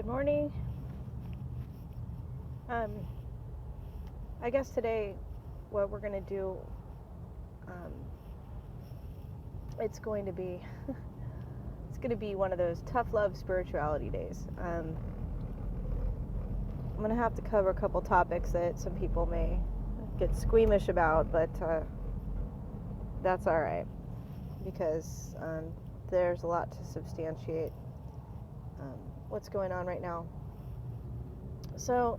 Good morning. I guess today what we're going to do, it's going to be one of those tough love spirituality days. I'm going to have to cover a couple topics that some people may get squeamish about, but that's all right, because there's a lot to substantiate what's going on right now. So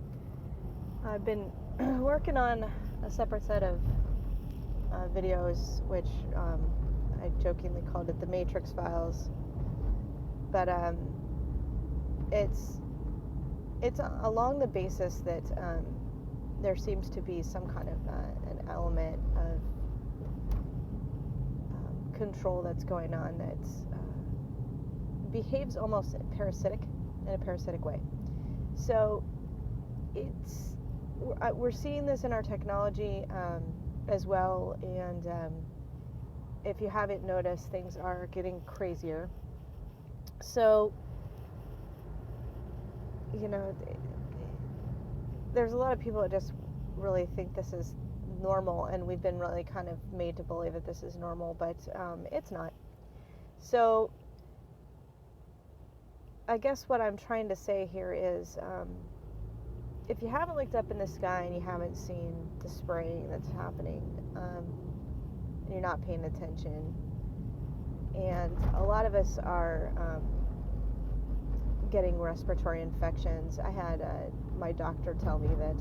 I've been working on a separate set of videos, which I jokingly called it the Matrix Files, but it's along the basis that there seems to be some kind of an element of control that's going on that behaves almost in a parasitic way. So we're seeing this in our technology as well, and if you haven't noticed, things are getting crazier. So, there's a lot of people that just really think this is normal, and we've been really kind of made to believe that this is normal, but it's not. So I guess what I'm trying to say here is, if you haven't looked up in the sky and you haven't seen the spraying that's happening, and you're not paying attention, and a lot of us are getting respiratory infections. I had my doctor tell me that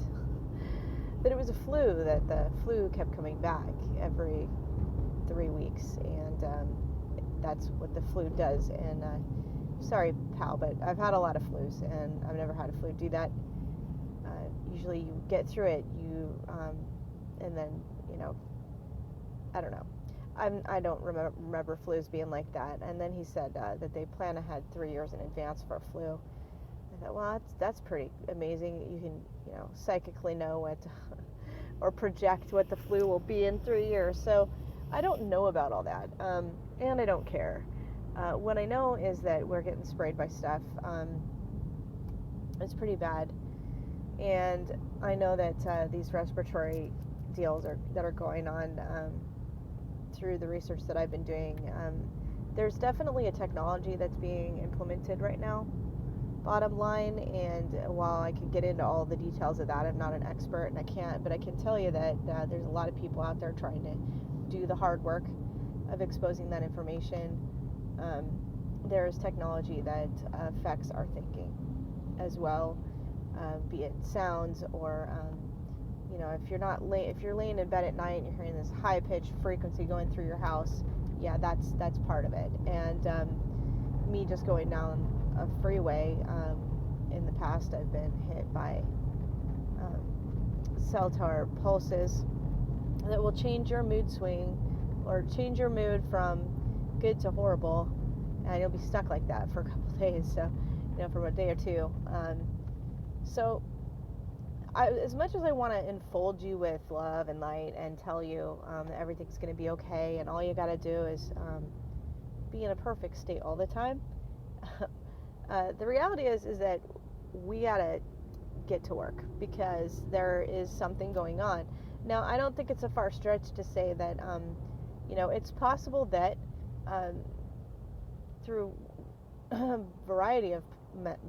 it was a flu, that the flu kept coming back every 3 weeks, and that's what the flu does. And sorry, pal, but I've had a lot of flus, and I've never had a flu do that. Usually you get through it, and then, I don't know. I don't remember flus being like that. And then he said that they plan ahead 3 years in advance for a flu. I thought, well, that's pretty amazing. You can, psychically know what, or project what the flu will be in 3 years. So I don't know about all that, and I don't care. What I know is that we're getting sprayed by stuff. It's pretty bad. And I know that these respiratory deals that are going on through the research that I've been doing, there's definitely a technology that's being implemented right now, bottom line. And while I can get into all the details of that, I'm not an expert and I can't, but I can tell you that there's a lot of people out there trying to do the hard work of exposing that information. There's technology that affects our thinking as well, be it sounds or if you're laying in bed at night and you're hearing this high-pitched frequency going through your house, yeah, that's part of it. And me just going down a freeway, in the past I've been hit by cell tower pulses that will change your mood swing or change your mood from good to horrible, and you'll be stuck like that for a couple of days, so for a day or two. So as much as I want to enfold you with love and light and tell you that everything's going to be okay and all you got to do is be in a perfect state all the time, the reality is that we got to get to work, because there is something going on. Now, I don't think it's a far stretch to say that it's possible that through a variety of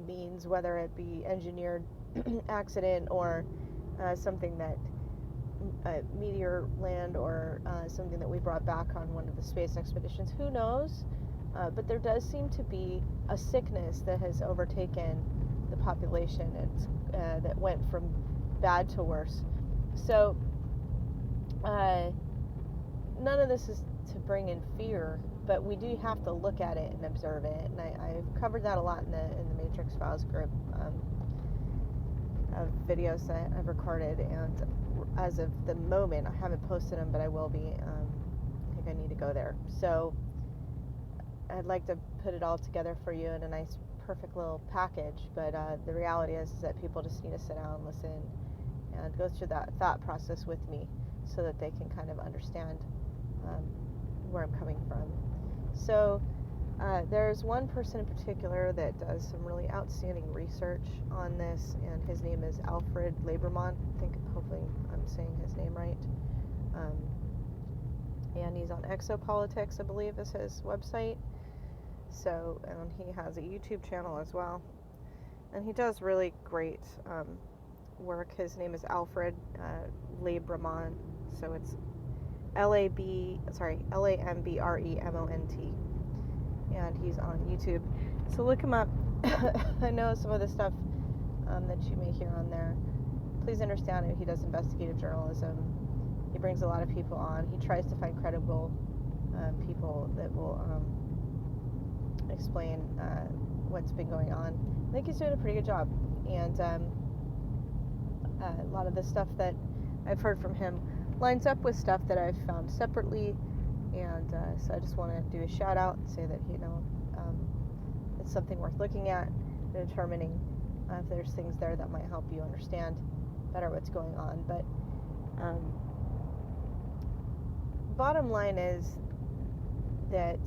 means, whether it be engineered accident or something that meteor land or something that we brought back on one of the space expeditions, who knows, but there does seem to be a sickness that has overtaken the population that went from bad to worse. So none of this is to bring in fear, but we do have to look at it and observe it, and I've covered that a lot in the Matrix Files group of videos that I've recorded, and as of the moment I haven't posted them, but I will be. I think I need to go there, so I'd like to put it all together for you in a nice perfect little package, but the reality is that people just need to sit down and listen and go through that thought process with me so that they can kind of understand where I'm coming from. So There's one person in particular that does some really outstanding research on this, and his name is Alfred Labermont. Hopefully I'm saying his name right. And he's on Exopolitics, I believe is his website. So, and he has a YouTube channel as well. And he does really great work. His name is Alfred Labremont. So it's Lambremont. And he's on YouTube. So look him up. I know some of the stuff that you may hear on there. Please understand that he does investigative journalism. He brings a lot of people on. He tries to find credible people that will explain what's been going on. I think he's doing a pretty good job. And a lot of the stuff that I've heard from him lines up with stuff that I've found separately. And so I just want to do a shout out and say that, it's something worth looking at and determining if there's things there that might help you understand better what's going on. But bottom line is that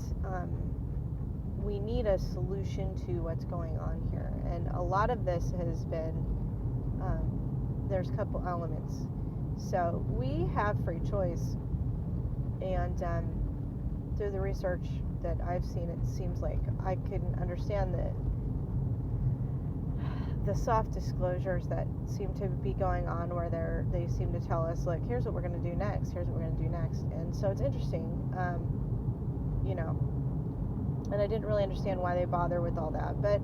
we need a solution to what's going on here. And a lot of this has been, there's a couple elements. So we have free choice. And through the research that I've seen, it seems like I can understand the soft disclosures that seem to be going on, where they seem to tell us, like, here's what we're going to do next, and so it's interesting, and I didn't really understand why they bother with all that, but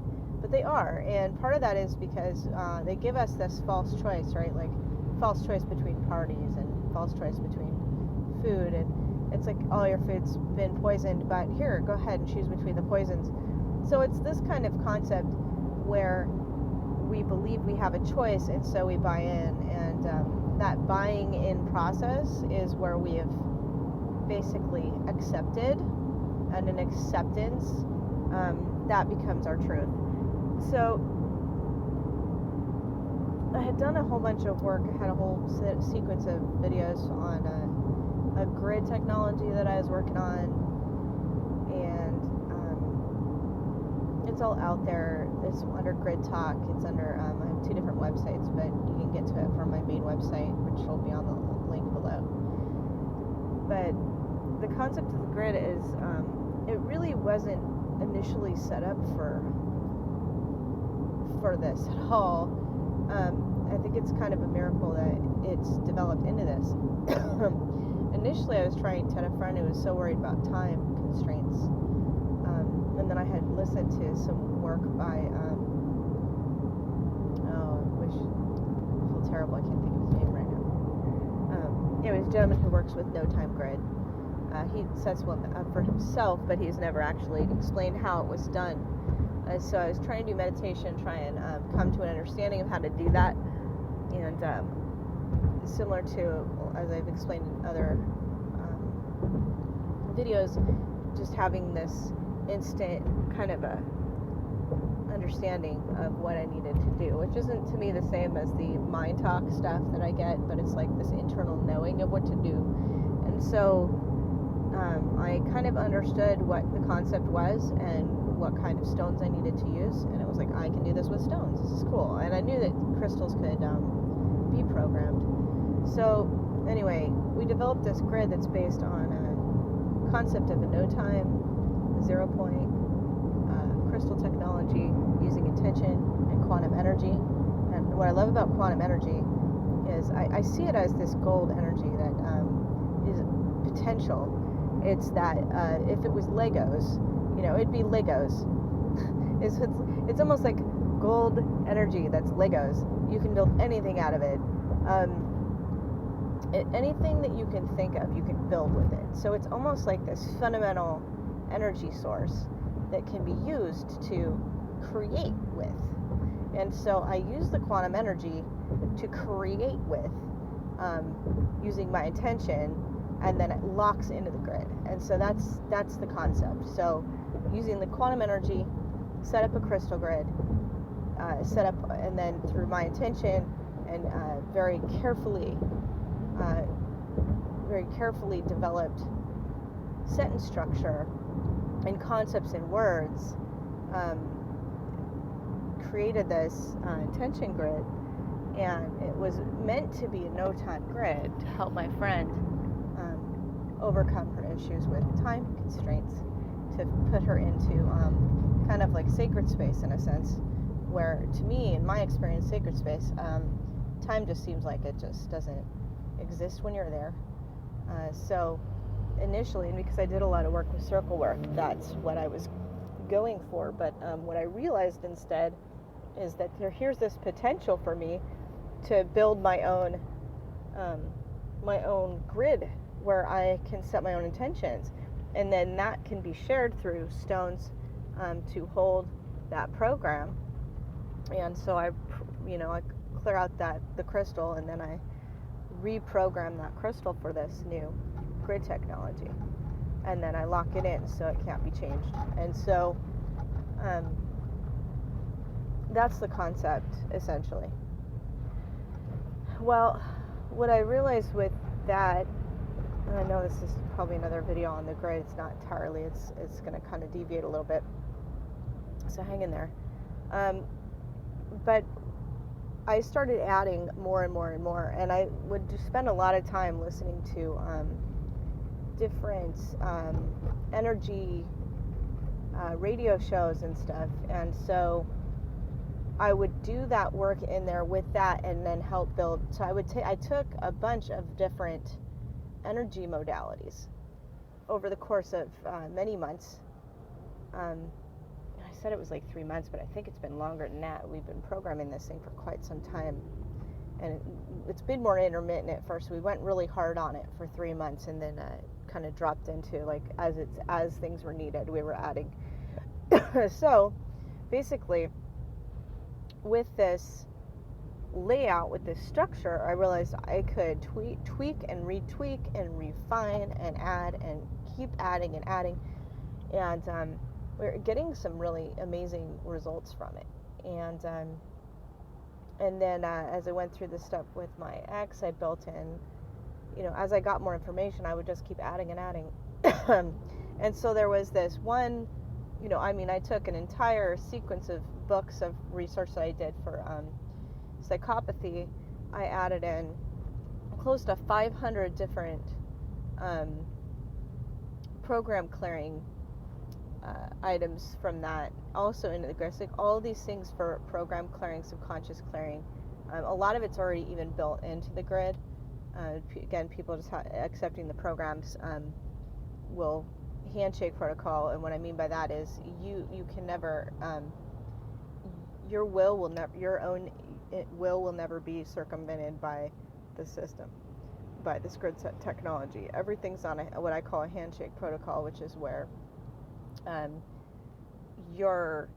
they are, and part of that is because they give us this false choice, right? Like false choice between parties and false choice between food, and it's like, oh, your food's been poisoned, but here, go ahead and choose between the poisons. So it's this kind of concept where we believe we have a choice, and so we buy in, and that buying in process is where we have basically accepted, and an acceptance, that becomes our truth. So I had done a whole bunch of work. I had a whole sequence of videos on a grid technology that I was working on, and it's all out there. It's under Grid Talk. It's under, I have 2 different websites, but you can get to it from my main website, which will be on the link below. But the concept of the grid is, it really wasn't initially set up for this at all. I think it's kind of a miracle that it's developed into this. Initially, I was trying to, had a friend who was so worried about time constraints, and then I had listened to some work by, I feel terrible, I can't think of his name right now. It was a gentleman who works with No Time Grid. He sets one up for himself, but he's never actually explained how it was done. So I was trying to do meditation, try and come to an understanding of how to do that, and similar to, as I've explained in other videos, just having this instant kind of a understanding of what I needed to do, which isn't to me the same as the mind talk stuff that I get, but it's like this internal knowing of what to do. And so I kind of understood what the concept was and what kind of stones I needed to use, and it was like, I can do this with stones, this is cool. And I knew that crystals could be programmed. So anyway, we developed this grid that's based on a concept of a no-time, 0 point, crystal technology using intention and quantum energy. And what I love about quantum energy is I see it as this gold energy that is potential. It's that if it was Legos, it'd be Legos. It's almost like gold energy that's Legos. You can build anything out of it. Anything that you can think of, you can build with it. So it's almost like this fundamental energy source that can be used to create with. And so I use the quantum energy to create with, using my intention, and then it locks into the grid. And so that's the concept. So using the quantum energy, set up a crystal grid, and then through my intention and very carefully developed sentence structure, and concepts and words, created this intention grid, and it was meant to be a no-time grid to help my friend overcome her issues with time constraints, to put her into kind of like sacred space, in a sense, where, to me, in my experience, sacred space, time just seems like it just doesn't exist when you're there. So initially, and because I did a lot of work with circle work, that's what I was going for. But what I realized instead is that here's this potential for me to build my own grid where I can set my own intentions, and then that can be shared through stones to hold that program. And so I clear out the crystal, and then I reprogram that crystal for this new grid technology, and then I lock it in so it can't be changed. And so that's the concept, essentially. Well, what I realized with that, and I know this is probably another video on the grid, it's not entirely, it's going to kind of deviate a little bit, so hang in there. But I started adding more and more and more, and I would just spend a lot of time listening to different energy radio shows and stuff, and so I would do that work in there with that, and then help build. So I took a bunch of different energy modalities over the course of many months. I said it was like 3 months, but I think it's been longer than that. We've been programming this thing for quite some time, and it's been more intermittent at first. We went really hard on it for 3 months, and then kind of dropped into, like, as things were needed, we were adding. So basically, with this layout, with this structure, I realized I could tweak and retweak and refine and add and keep adding and adding, and we're getting some really amazing results from it. And then as I went through this stuff with my ex, I built in, as I got more information, I would just keep adding and adding. And so there was this one, I took an entire sequence of books of research that I did for psychopathy. I added in close to 500 different program clearing items from that, also into the grid. Like all these things for program clearing, subconscious clearing. A lot of it's already even built into the grid. Again, people just accepting the programs will handshake protocol, and what I mean by that is you can never your own will will never be circumvented by the system, by this grid set technology. Everything's on what I call a handshake protocol, which is where your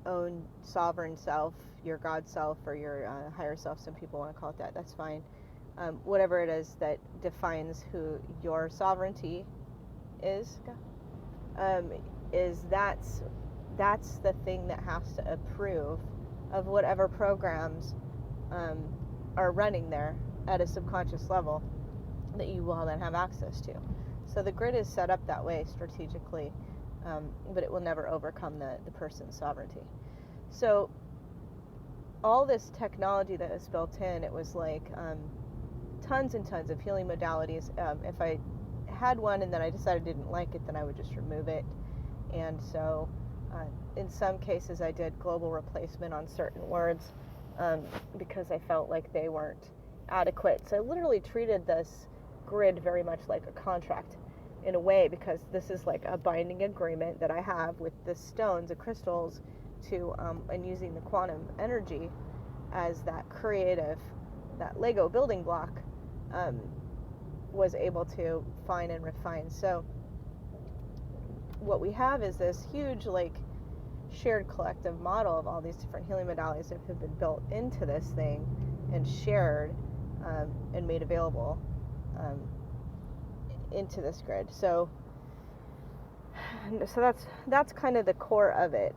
own sovereign self, your God self, or your higher self, some people want to call it that, that's fine, whatever it is that defines who your sovereignty is that's the thing that has to approve of whatever programs are running there at a subconscious level that you will then have access to. So the grid is set up that way strategically, but it will never overcome the person's sovereignty. So all this technology that is built in, it was like tons and tons of healing modalities. If I had one and then I decided I didn't like it, then I would just remove it. And so in some cases I did global replacement on certain words because I felt like they weren't adequate. So I literally treated this grid very much like a contract in a way, because this is like a binding agreement that I have with the stones, the crystals, to and using the quantum energy as that creative, that Lego building block, was able to fine and refine. So what we have is this huge, like, shared collective model of all these different healing modalities that have been built into this thing and shared and made available into this grid. So that's kind of the core of it.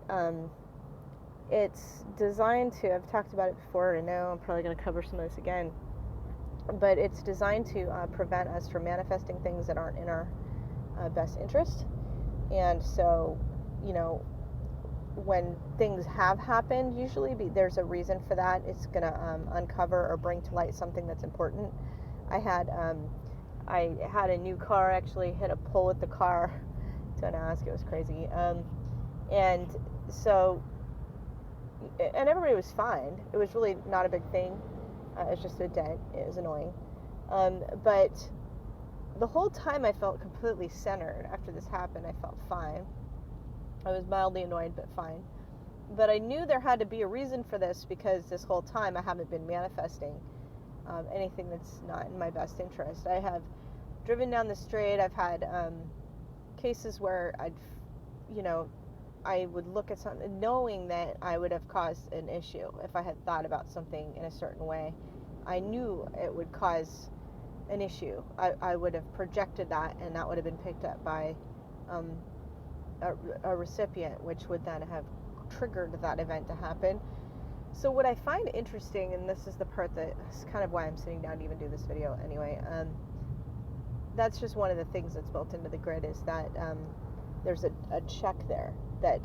It's designed to, I've talked about it before, and now I'm probably going to cover some of this again, but it's designed to prevent us from manifesting things that aren't in our best interest. And so, you know, when things have happened, usually there's a reason for that. It's going to uncover or bring to light something that's important. I had a new car actually hit a pole with the car. Don't ask, it was crazy. And so, and everybody was fine. It was really not a big thing. It was just a dent. It was annoying. But the whole time I felt completely centered. After this happened, I felt fine. I was mildly annoyed, but fine. But I knew there had to be a reason for this, because this whole time I haven't been manifesting anything that's not in my best interest. I have driven down the street. I've had cases where I would look at something knowing that I would have caused an issue if I had thought about something in a certain way. I knew it would cause an issue. I would have projected that, and that would have been picked up by a recipient, which would then have triggered that event to happen. So what I find interesting, and this is the part that is kind of why I'm sitting down to even do this video anyway, that's just one of the things that's built into the grid, is that there's a check there that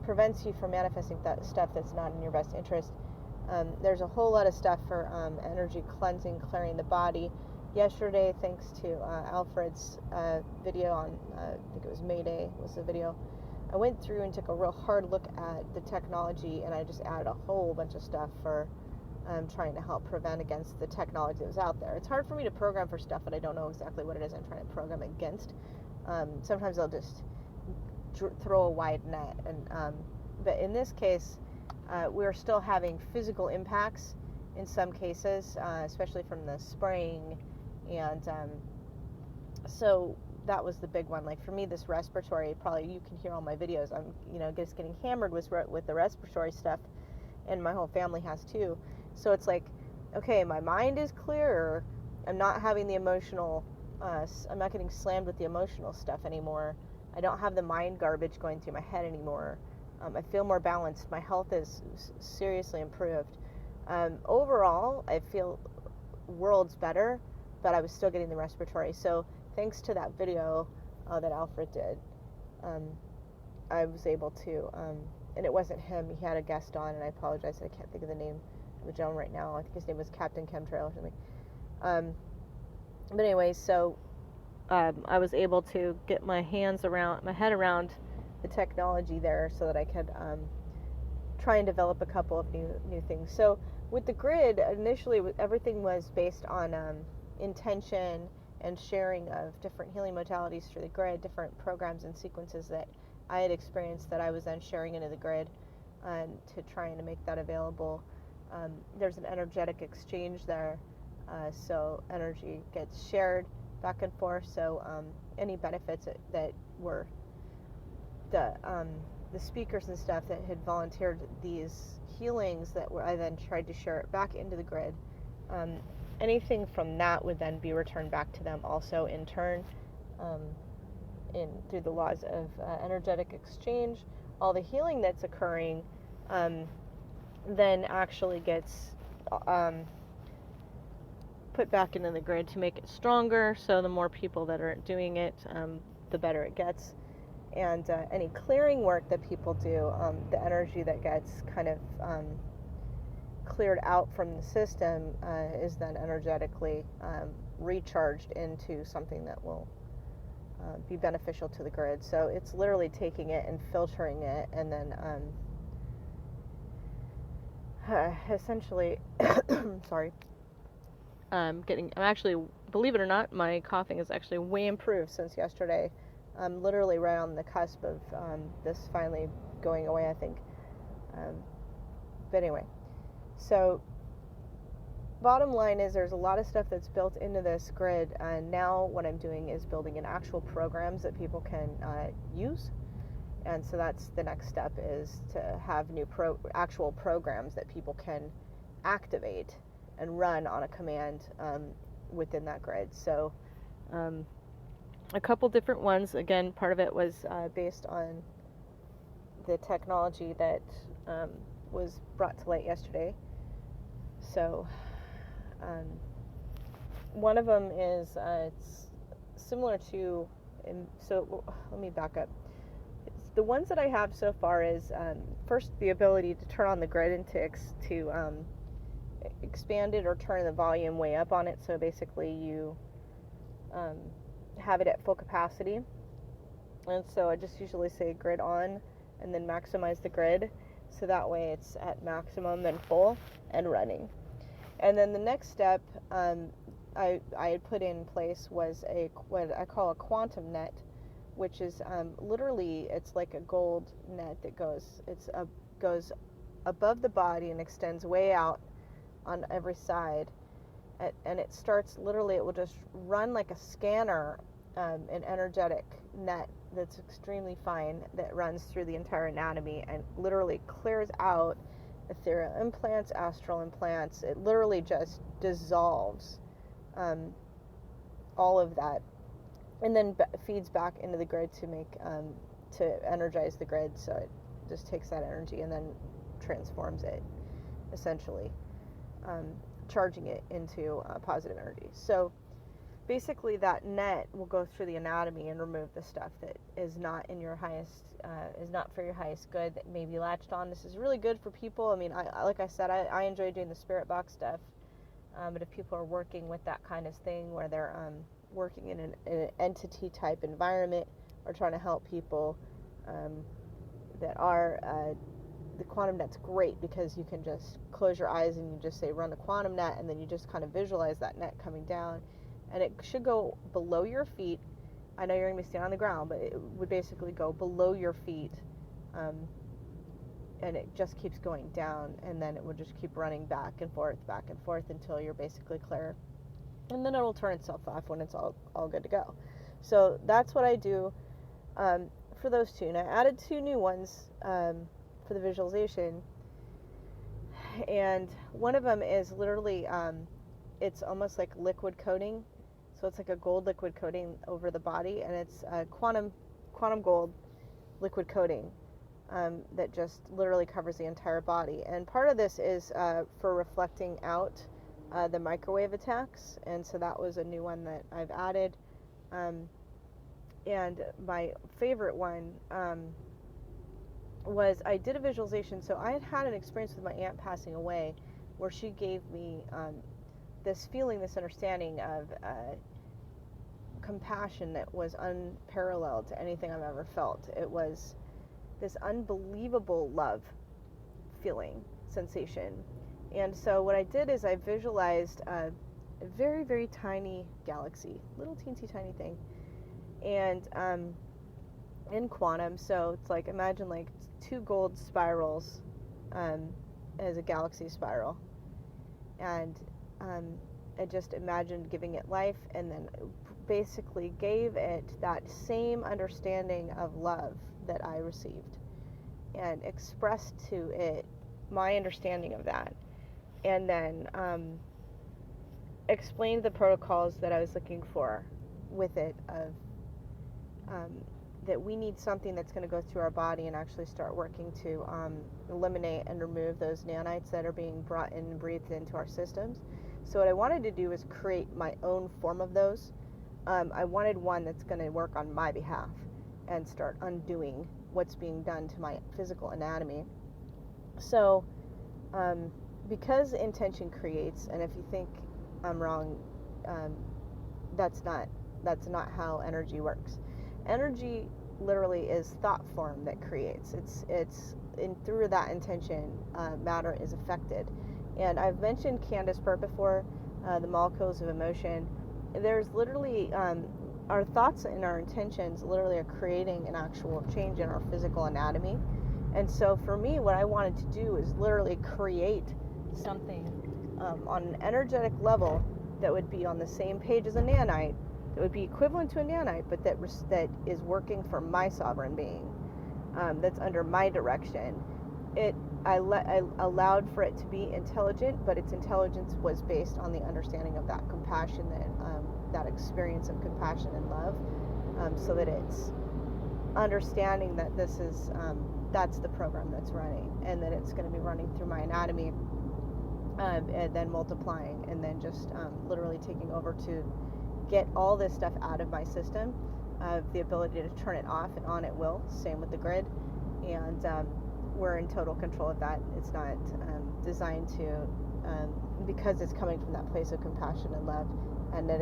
prevents you from manifesting that stuff that's not in your best interest. There's a whole lot of stuff for energy cleansing, clearing the body. Yesterday, thanks to Alfred's video on, I think it was May Day was the video, I went through and took a real hard look at the technology, and I just added a whole bunch of stuff for trying to help prevent against the technology that was out there. It's hard for me to program for stuff that I don't know exactly what it is I'm trying to program against. Sometimes I'll just throw a wide net, and but in this case, we're still having physical impacts in some cases, especially from the spraying, and so that was the big one. Like for me, this respiratory, probably you can hear all my videos, I'm just getting hammered with the respiratory stuff, and my whole family has too. So it's like, okay, my mind is clearer. I'm not having the emotional, I'm not getting slammed with the emotional stuff anymore. I don't have the mind garbage going through my head anymore. I feel more balanced. My health is seriously improved. Overall, I feel worlds better, but I was still getting the respiratory. So thanks to that video that Alfred did, I was able to, and it wasn't him, he had a guest on, and I apologize, I can't think of the name of the gentleman right now. I think his name was Captain Chemtrail or something. But anyway, so I was able to get my head around the technology there, so that I could try and develop a couple of new things. So with the grid, initially everything was based on intention and sharing of different healing modalities through the grid, different programs and sequences that I had experienced that I was then sharing into the grid, to trying to make that available. There's an energetic exchange there, so energy gets shared back and forth. So any benefits that were the speakers and stuff that had volunteered these healings I then tried to share it back into the grid. Anything from that would then be returned back to them also in turn, through the laws of energetic exchange. All the healing that's occurring then actually gets put back into the grid to make it stronger. So the more people that are doing it, the better it gets. And any clearing work that people do, the energy that gets kind of cleared out from the system is then energetically recharged into something that will be beneficial to the grid. So it's literally taking it and filtering it, and then essentially sorry, I'm actually, believe it or not, my coughing is actually way improved since yesterday. I'm literally right on the cusp of this finally going away, I think. But anyway, so bottom line is there's a lot of stuff that's built into this grid, and now what I'm doing is building in actual programs that people can use. And so that's the next step, is to have new actual programs that people can activate and run on a command within that grid. So a couple different ones. Again, part of it was based on the technology that was brought to light yesterday. So one of them is it's similar to, so let me back up. the ones that I have so far is first the ability to turn on the grid and to expand it or turn the volume way up on it. So basically you have it at full capacity. And so I just usually say grid on and then maximize the grid. So that way it's at maximum, then full and running. And then the next step I had put in place was what I call a quantum net, which is literally it's like a gold net that goes above the body and extends way out on every side, and it starts literally, it will just run like a scanner, an energetic net that's extremely fine that runs through the entire anatomy and literally clears out ethereal implants, astral implants. It literally just dissolves all of that, and then feeds back into the grid to make to energize the grid. So it just takes that energy and then transforms it, essentially, charging it into positive energy. So basically that net will go through the anatomy and remove the stuff that is not in your highest, is not for your highest good, that may be latched on. This is really good for people. I mean, I like I said, I enjoy doing the spirit box stuff, but if people are working with that kind of thing where they're working in an entity type environment or trying to help people that are, the quantum net's great because you can just close your eyes and you just say run the quantum net, and then you just kind of visualize that net coming down, and it should go below your feet. I know you're going to be standing on the ground, but it would basically go below your feet, and it just keeps going down, and then it will just keep running back and forth until you're basically clear, and then it'll turn itself off when it's all good to go. So that's what I do for those two. And I added two new ones for the visualization, and one of them is literally it's almost like liquid coating. So it's like a gold liquid coating over the body, and it's quantum gold liquid coating that just literally covers the entire body. And part of this is for reflecting out the microwave attacks, and so that was a new one that I've added. And my favorite one was, I did a visualization. So I had an experience with my aunt passing away where she gave me this feeling, this understanding of compassion that was unparalleled to anything I've ever felt. It was this unbelievable love feeling, sensation. And so what I did is I visualized a very, very tiny galaxy, little teensy tiny thing, and in quantum. So it's like, imagine like two gold spirals as a galaxy spiral, and I just imagined giving it life, and then basically gave it that same understanding of love that I received, and expressed to it my understanding of that, and then explained the protocols that I was looking for with it, of that we need something that's going to go through our body and actually start working to eliminate and remove those nanites that are being brought in and breathed into our systems. So what I wanted to do is create my own form of those. I wanted one that's going to work on my behalf and start undoing what's being done to my physical anatomy. So because intention creates, and if you think I'm wrong, that's not how energy works. Energy literally is thought form that creates. It's through that intention, matter is affected. And I've mentioned Candace Pert before, the molecules of emotion. There's literally our thoughts and our intentions literally are creating an actual change in our physical anatomy. And so for me, what I wanted to do is literally create something on an energetic level that would be on the same page as a nanite, that would be equivalent to a nanite, but that is working for my sovereign being, that's under my direction. I allowed for it to be intelligent, but its intelligence was based on the understanding of that compassion, that experience of compassion and love, so that it's understanding that this is that's the program that's running, and that it's going to be running through my anatomy, and then multiplying, and then just literally taking over to get all this stuff out of my system, of the ability to turn it off and on at will. Same with the grid, and we're in total control of that. It's not designed to, because it's coming from that place of compassion and love, and that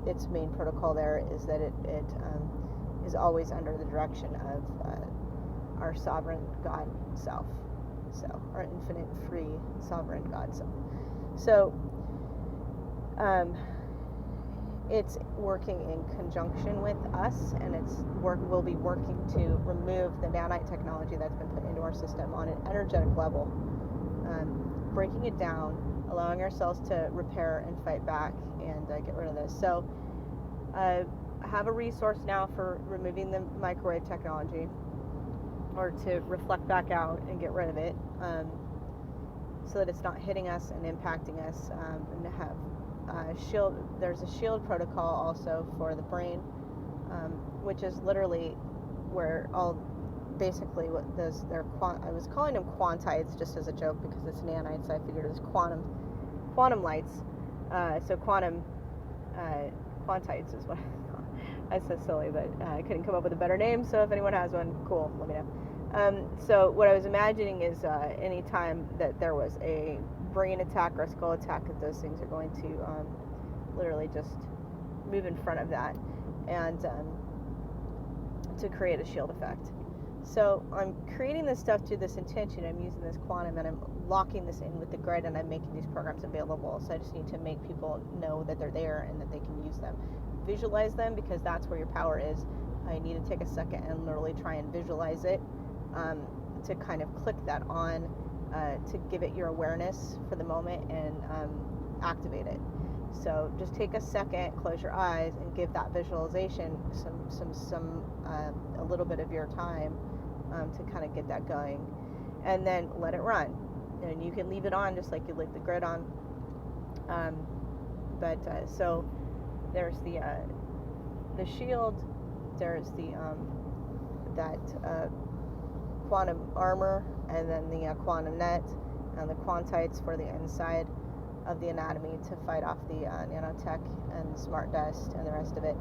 its main protocol there is that it is always under the direction of our sovereign God self, so our infinite, free, sovereign God self. So it's working in conjunction with us, and we'll be working to remove the nanite technology that's been put into our system on an energetic level, breaking it down, allowing ourselves to repair and fight back and get rid of this. So I have a resource now for removing the microwave technology, or to reflect back out and get rid of it, so that it's not hitting us and impacting us, and to have shield. There's a shield protocol also for the brain, which is literally where all basically what those I was calling them quantites just as a joke because it's nanites, so I figured it was quantum lights. So quantum quantites is what I thought. That's so silly, but I couldn't come up with a better name. So if anyone has one, cool, let me know. So what I was imagining is any time that there was a brain attack or a skull attack, that those things are going to literally just move in front of that, and to create a shield effect. So I'm creating this stuff to this intention. I'm using this quantum, and I'm locking this in with the grid, and I'm making these programs available. So I just need to make people know that they're there and that they can use them. Visualize them, because that's where your power is. I need to take a second and literally try and visualize it, to kind of click that on, to give it your awareness for the moment, and activate it. So just take a second, close your eyes, and give that visualization a little bit of your time, to kind of get that going, and then let it run. And you can leave it on just like you leave the grid on. So there's the shield, there's the that quantum armor, and then the quantum net, and the quantites for the inside of the anatomy to fight off the nanotech and the smart dust and the rest of it.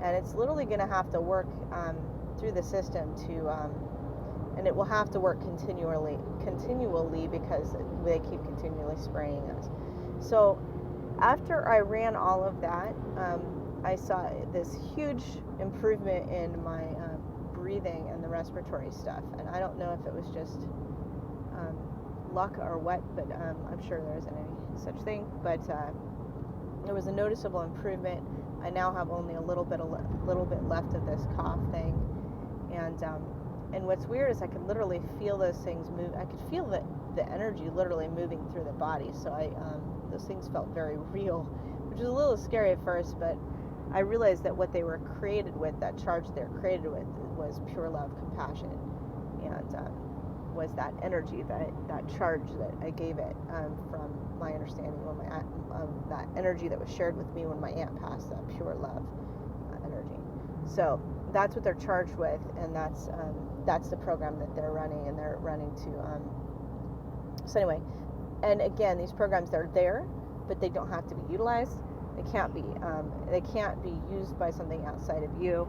And it's literally going to have to work through the system to, and it will have to work continually because they keep continually spraying us. So after I ran all of that, I saw this huge improvement in my breathing and the respiratory stuff. And I don't know if it was just luck or what, but I'm sure there isn't any such thing. But there was a noticeable improvement. I now have only a little bit left of this cough thing, and what's weird is I could literally feel those things move. I could feel the energy literally moving through the body. So those things felt very real, which is a little scary at first, but I realized that what they were created with, that charge they were created with, was pure love, compassion, and was that energy, that charge that I gave it, from my understanding of that energy that was shared with me when my aunt passed, that pure love energy. So that's what they're charged with, and that's the program that they're running, and they're running to. So anyway, and again, these programs, they're there, but they don't have to be utilized. They can't be used by something outside of you.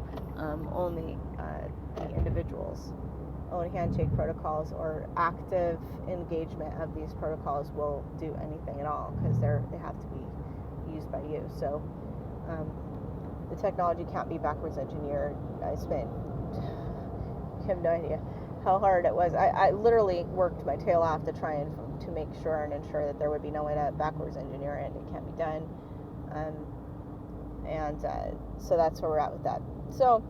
Only the individual's own handshake protocols or active engagement of these protocols will do anything at all, because they have to be used by you. So the technology can't be backwards engineered. I have no idea how hard it was. I literally worked my tail off to try and to make sure and ensure that there would be no way to backwards engineer it. It can't be done. So that's where we're at with that. So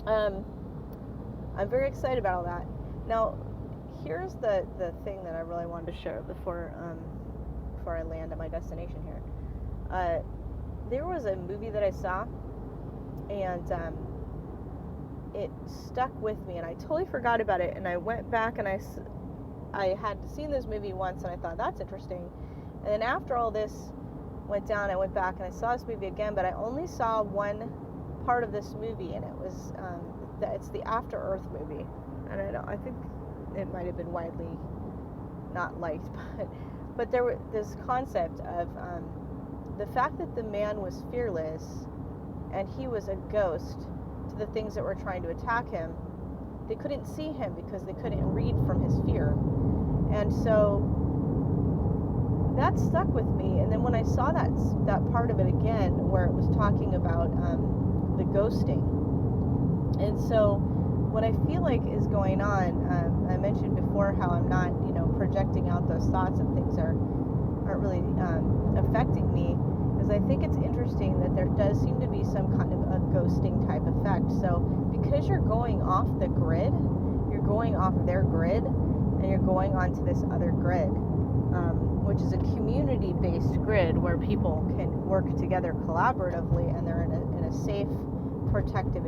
I'm very excited about all that. Now, here's the thing that I really wanted to share before I land at my destination here. There was a movie that I saw, and it stuck with me, and I totally forgot about it. And I went back, and I had seen this movie once, and I thought, that's interesting. And then after all this went down, I went back and I saw this movie again, but I only saw one part of this movie, and it was it's the After Earth movie, and I think it might have been widely not liked, but there was this concept of the fact that the man was fearless and he was a ghost to the things that were trying to attack him. They couldn't see him because they couldn't read from his fear. And so that stuck with me. And then when I saw that part of it again, where it was talking about the ghosting, and so what I feel like is going on, I mentioned before how I'm not, projecting out those thoughts and things aren't really affecting me, is I think it's interesting that there does seem to be some kind of a ghosting type effect. So because you're going off the grid, you're going off their grid, and you're going onto this other grid, which is a community-based grid where people can work together collaboratively, and they're in a safe, protective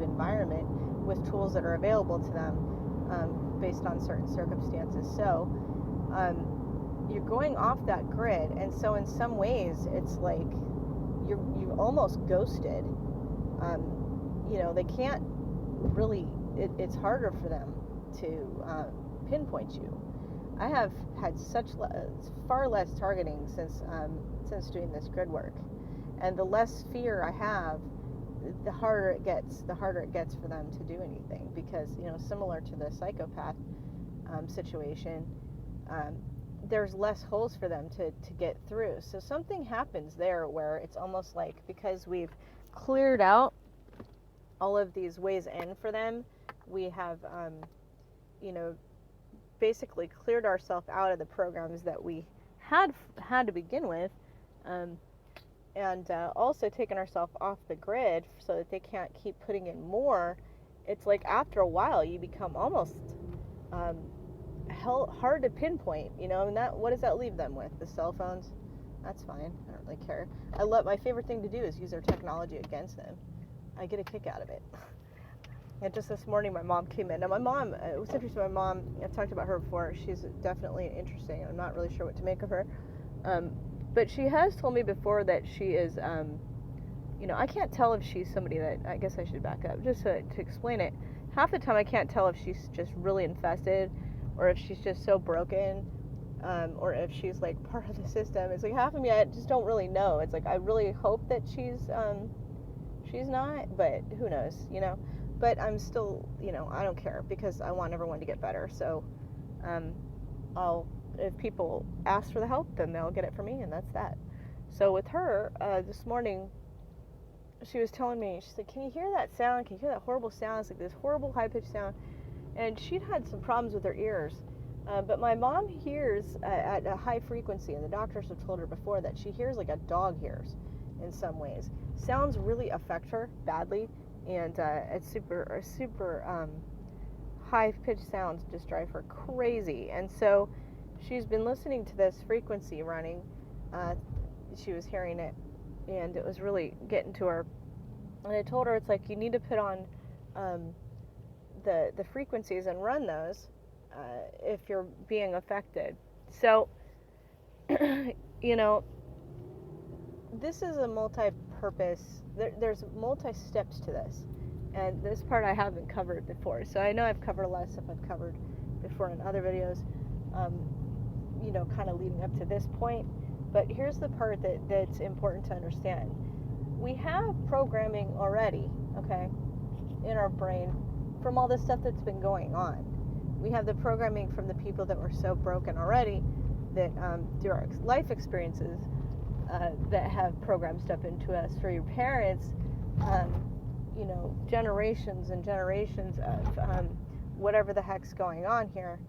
environment with tools that are available to them based on certain circumstances. So you're going off that grid, and so in some ways it's like you're almost ghosted. They can't really, it's harder for them to pinpoint you. I have had far less targeting since doing this grid work, and the less fear I have, the harder it gets for them to do anything, because similar to the psychopath situation, there's less holes for them to get through. So something happens there where it's almost like, because we've cleared out all of these ways in for them, we have basically cleared ourselves out of the programs that we had to begin with, and also taken ourselves off the grid so that they can't keep putting in more. It's like after a while you become almost hard to pinpoint, and what does that leave them with? The cell phones? That's fine. I don't really care. My favorite thing to do is use their technology against them. I get a kick out of it. And just this morning, my mom came in. Now, my mom, it was interesting. My mom, I've talked about her before. She's definitely interesting. I'm not really sure what to make of her. But she has told me before that she is, I can't tell if she's somebody that, I guess I should back up just to explain it. Half the time I can't tell if she's just really infested, or if she's just so broken, or if she's like part of the system. It's like half of me, I just don't really know. It's like I really hope that she's not, but who knows, But I'm still, I don't care, because I want everyone to get better. So if people ask for the help, then they'll get it from me, and that's that. So with her, this morning, she was telling me, she's like, can you hear that sound? Can you hear that horrible sound? It's like this horrible high-pitched sound. And she'd had some problems with her ears. But my mom hears at a high frequency, and the doctors have told her before that she hears like a dog hears in some ways. Sounds really affect her badly, and it's super high-pitched sounds just drive her crazy. And so she's been listening to this frequency running. She was hearing it, and it was really getting to her. And I told her, it's like, you need to put on the frequencies and run those if you're being affected. So, this is a multi-purpose, there's multi-steps to this, and this part I haven't covered before. So I know I've covered a lot of stuff I've covered before in other videos, kind of leading up to this point. But here's the part that's important to understand. We have programming already, okay, in our brain from all this stuff that's been going on. We have the programming from the people that were so broken already that through our life experiences that have programmed stuff into us, for your parents, generations and generations of whatever the heck's going on here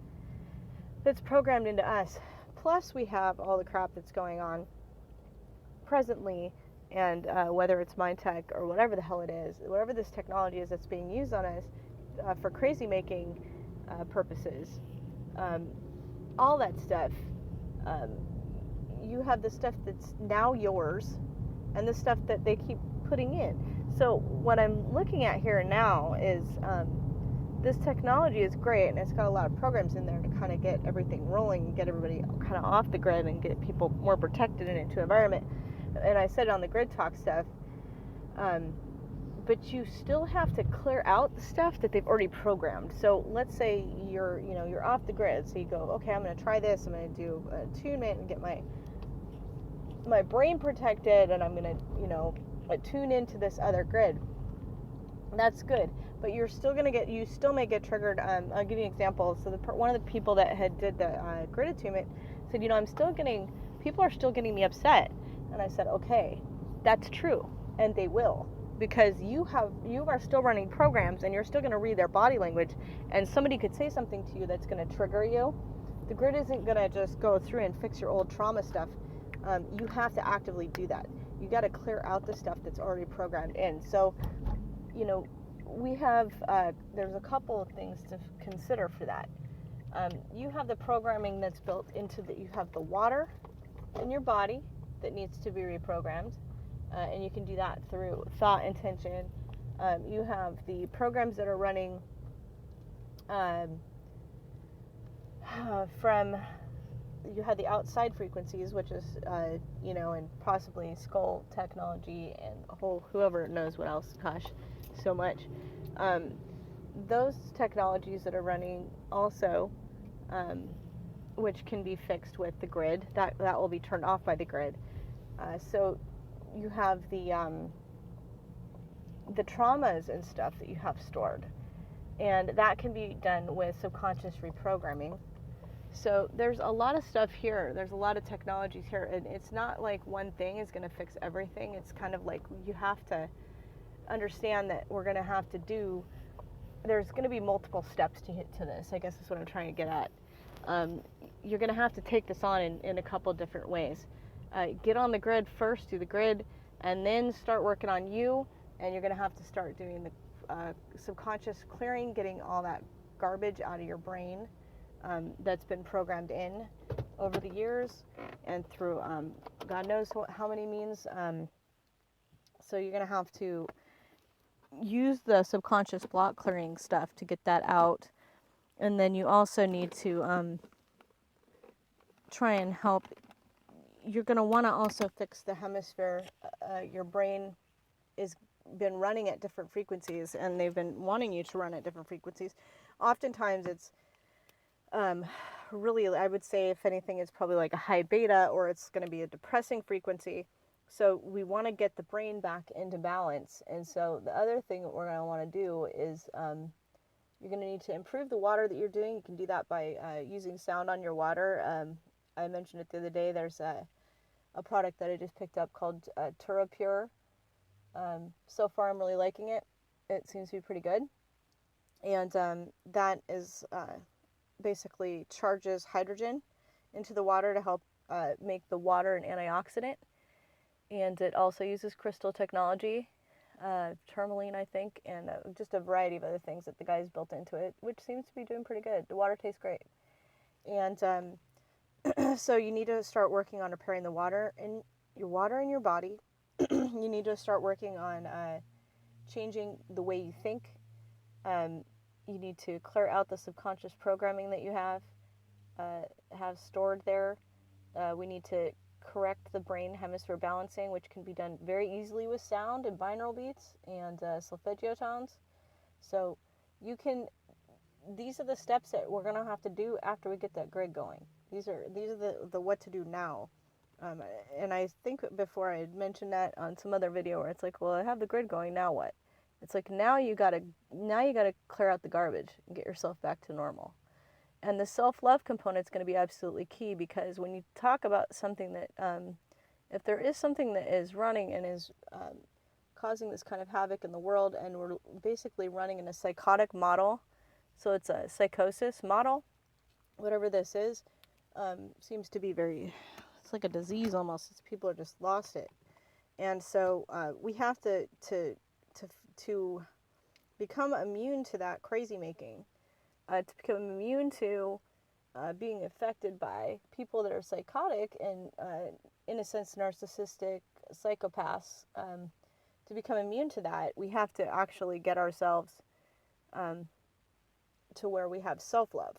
that's programmed into us. Plus we have all the crap that's going on presently, and whether it's mind tech or whatever the hell it is, whatever this technology is that's being used on us for crazy making purposes, all that stuff, you have the stuff that's now yours and the stuff that they keep putting in. So what I'm looking at here now is this technology is great, and it's got a lot of programs in there to kind of get everything rolling, get everybody kind of off the grid, and get people more protected in into environment. And I said on the grid talk stuff, but you still have to clear out the stuff that they've already programmed. So let's say you're off the grid. So you go, okay, I'm going to try this. I'm going to do attunement and get my brain protected, and I'm going to tune into this other grid. That's good, but you still may get triggered. I'll give you an example. So one of the people that did the grid attunement said, people are still getting me upset. And I said, okay, that's true, and they will, because you are still running programs, and you're still going to read their body language, and somebody could say something to you that's going to trigger you. The grid isn't going to just go through and fix your old trauma stuff. You have to actively do that. You got to clear out the stuff that's already programmed in. So, we have, there's a couple of things to consider for that. You have the programming that's built into you have the water in your body that needs to be reprogrammed, and you can do that through thought intention. You have the programs that are running you have the outside frequencies, which is, and possibly skull technology and whoever knows what else, gosh, so much. Those technologies that are running also, which can be fixed with the grid, that will be turned off by the grid. So you have the traumas and stuff that you have stored, and that can be done with subconscious reprogramming. So there's a lot of stuff here. There's a lot of technologies here, and it's not like one thing is going to fix everything. It's kind of like you have to understand that we're going to have to there's going to be multiple steps to this. I guess that's what I'm trying to get at. You're going to have to take this on in a couple different ways. Get on the grid first, do the grid, and then start working on you, and you're going to have to start doing the subconscious clearing, getting all that garbage out of your brain that's been programmed in over the years and through God knows how many means. So you're going to have to use the subconscious block clearing stuff to get that out. And then you also need to try and help. You're going to want to also fix the hemisphere. Your brain has been running at different frequencies, and they've been wanting you to run at different frequencies. Oftentimes it's really, I would say, if anything, it's probably like a high beta, or it's going to be a depressing frequency. So we want to get the brain back into balance. And so the other thing that we're going to want to do is you're going to need to improve the water that you're doing. You can do that by using sound on your water. I mentioned it the other day. There's a product that I just picked up called TuraPure. So far, I'm really liking it. It seems to be pretty good. And that is basically charges hydrogen into the water to help make the water an antioxidant. And it also uses crystal technology, tourmaline, I think, and just a variety of other things that the guys built into it, which seems to be doing pretty good. The water tastes great. And so you need to start working on repairing the water in your body. You need to start working on changing the way you think. You need to clear out the subconscious programming that you have stored there. We need to correct the brain hemisphere balancing, which can be done very easily with sound and binaural beats and solfeggio tones. So these are the steps that we're going to have to do after we get that grid going. These are the what to do now. And I think before I had mentioned that on some other video where it's like, well, I have the grid going, now what? It's like, now you gotta clear out the garbage and get yourself back to normal. And the self-love component is going to be absolutely key, because when you talk about something that, if there is something that is running and is causing this kind of havoc in the world, and we're basically running in a psychotic model, so it's a psychosis model, whatever this is, seems to be it's like a disease almost. People are just lost it. And so we have to become immune to that crazy making, to become immune to being affected by people that are psychotic and, in a sense, narcissistic psychopaths. To become immune to that, we have to actually get ourselves to where we have self-love.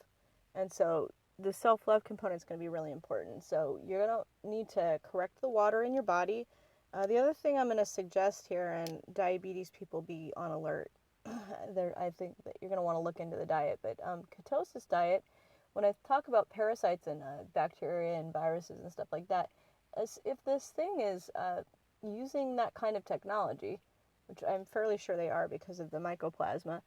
And so the self-love component is going to be really important. So you're going to need to correct the water in your body. The other thing I'm going to suggest here, and diabetes people, be on alert. I think that you're going to want to look into the diet, but ketosis diet, when I talk about parasites and bacteria and viruses and stuff like that, if this thing is using that kind of technology, which I'm fairly sure they are because of the mycoplasma,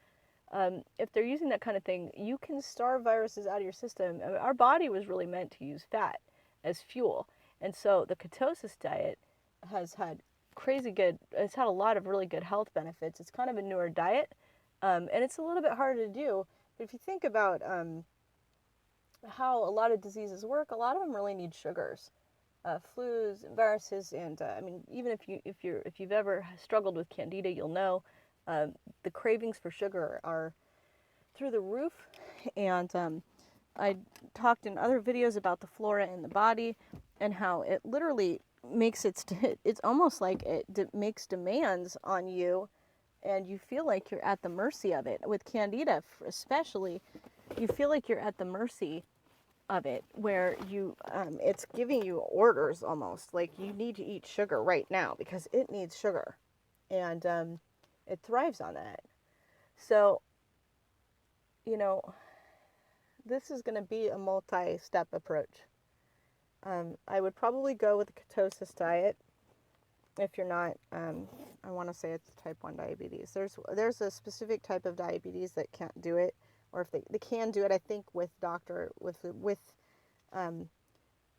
if they're using that kind of thing, you can starve viruses out of your system. I mean, our body was really meant to use fat as fuel. And so the ketosis diet has had it's had a lot of really good health benefits. It's kind of a newer diet, and it's a little bit harder to do. But if you think about how a lot of diseases work, a lot of them really need sugars. Flus, viruses, and I mean, even if you've ever struggled with candida, you'll know the cravings for sugar are through the roof. And I talked in other videos about the flora in the body and how it literally makes it's almost like it makes demands on you, and you feel like you're at the mercy of it. With candida, especially, you feel like you're at the mercy of it, where it's giving you orders almost like you need to eat sugar right now because it needs sugar, and it thrives on that. So, you know, this is going to be a multi-step approach. I would probably go with the ketosis diet if you're not. I want to say it's type 1 diabetes. There's a specific type of diabetes that can't do it, or if they can do it, I think with the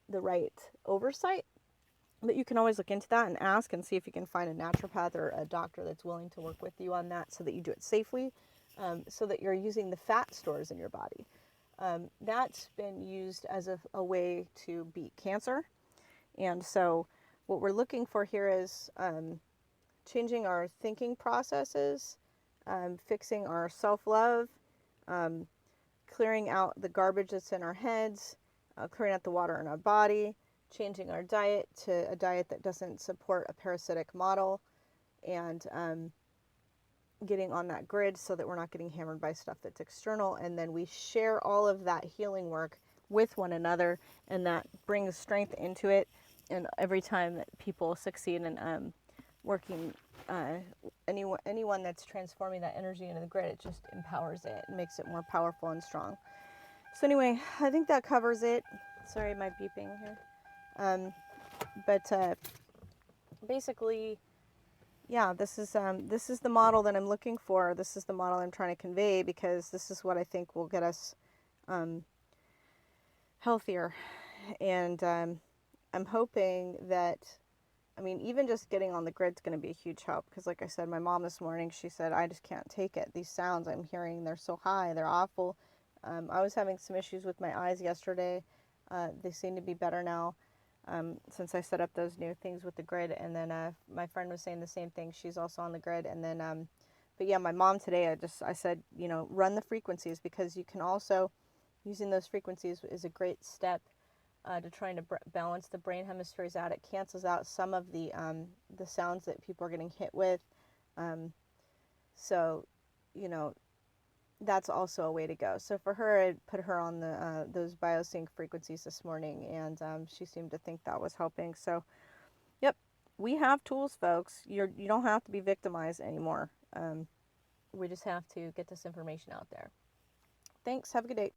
right oversight. But you can always look into that and ask and see if you can find a naturopath or a doctor that's willing to work with you on that, so that you do it safely, so that you're using the fat stores in your body. That's been used as a way to beat cancer. And so what we're looking for here is changing our thinking processes, fixing our self-love, clearing out the garbage that's in our heads, clearing out the water in our body, changing our diet to a diet that doesn't support a parasitic model, and getting on that grid so that we're not getting hammered by stuff that's external. And then we share all of that healing work with one another, and that brings strength into it. And every time that people succeed in working, anyone that's transforming that energy into the grid, it just empowers it and makes it more powerful and strong. So anyway, I think that covers it. Sorry, my beeping here. But basically, yeah, this is the model that I'm looking for. This is the model I'm trying to convey, because this is what I think will get us healthier. And I'm hoping that, I mean, even just getting on the grid is going to be a huge help, because like I said, my mom this morning, she said, I just can't take it. These sounds I'm hearing, they're so high, they're awful. I was having some issues with my eyes yesterday. They seem to be better now, since I set up those new things with the grid. And then my friend was saying the same thing. She's also on the grid. And then, but yeah, my mom today, I said, run the frequencies, because you can also, using those frequencies is a great step to trying to balance the brain hemispheres out. It cancels out some of the sounds that people are getting hit with. So, that's also a way to go. So for her, I put her on those biosync frequencies this morning, and she seemed to think that was helping. So, yep, we have tools, folks. You don't have to be victimized anymore. We just have to get this information out there. Thanks. Have a good day.